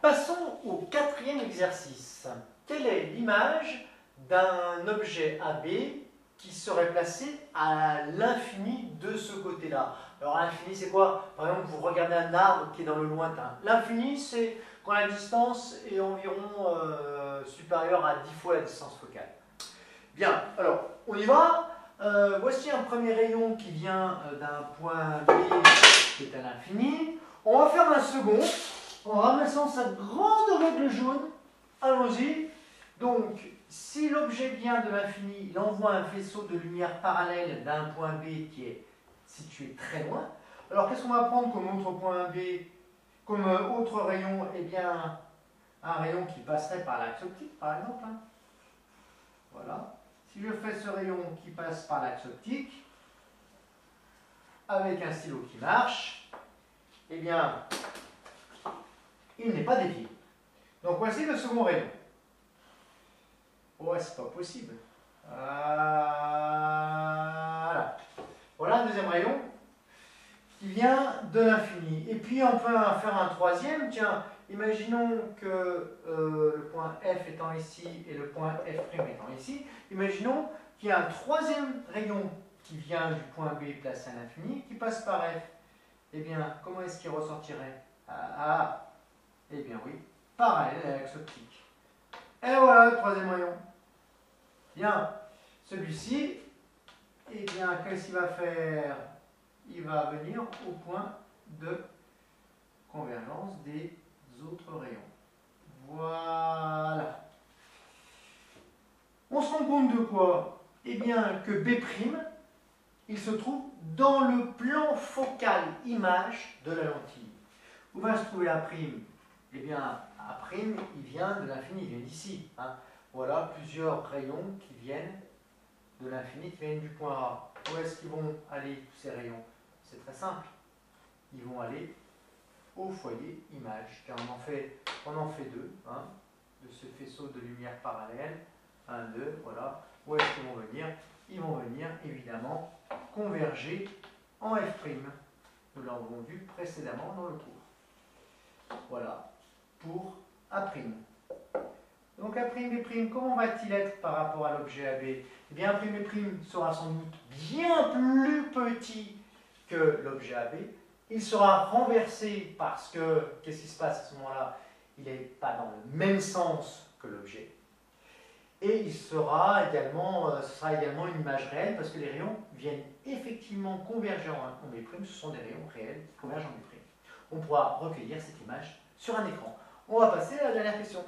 Passons au quatrième exercice. Quelle est l'image d'un objet AB qui serait placé à l'infini de ce côté-là? Alors l'infini c'est quoi? Par exemple, vous regardez un arbre qui est dans le lointain. L'infini c'est quand la distance est environ supérieure à 10 fois la distance focale. Bien, alors on y va. Voici un premier rayon qui vient d'un point B qui est à l'infini. On va faire un second en ramassant cette grande règle jaune. Allons-y. Donc, si l'objet vient de l'infini, il envoie un faisceau de lumière parallèle d'un point B qui est situé très loin. Alors, qu'est-ce qu'on va prendre comme autre point B, comme autre rayon? Eh bien, un rayon qui passerait par l'axe optique, par exemple. Voilà. Si je fais ce rayon qui passe par l'axe optique, avec un stylo qui marche, eh bien, il n'est pas dévié. Donc voici le second rayon. Oh, c'est pas possible. Voilà. Voilà un deuxième rayon qui vient de l'infini. Et puis on peut en faire un troisième. Tiens, imaginons que le point F étant ici et le point F' étant ici, imaginons qu'il y a un troisième rayon qui vient du point B placé à l'infini, qui passe par F. Eh bien, comment est-ce qu'il ressortirait? Eh bien oui, parallèle à l'axe optique. Et voilà le troisième rayon. Bien, celui-ci, eh bien, qu'est-ce qu'il va faire? Il va venir au point de convergence des autres rayons. Voilà. On se rend compte de quoi? Eh bien, que B', il se trouve dans le plan focal image de la lentille. Où va se trouver A'? Eh bien, A', il vient de l'infini, il vient d'ici. Voilà plusieurs rayons qui viennent de l'infini, qui viennent du point A. Où est-ce qu'ils vont aller, tous ces rayons? C'est très simple. Ils vont aller au foyer image, car on en fait deux, de ce faisceau de lumière parallèle. 1, 2, voilà. Où est-ce qu'ils vont venir? Ils vont venir, évidemment, converger en F'. Nous l'avons vu précédemment dans le cours. Voilà, pour A'. Donc A', B', comment va-t-il être par rapport à l'objet AB? Eh bien, A', B' sera sans doute bien plus petit que l'objet AB. Il sera renversé parce que, qu'est-ce qui se passe à ce moment-là? Il n'est pas dans le même sens que l'objet. Et il sera également, ce sera également une image réelle parce que les rayons viennent effectivement converger en B'. Ce sont des rayons réels qui convergent en B'. On pourra recueillir cette image sur un écran. On va passer à la dernière question.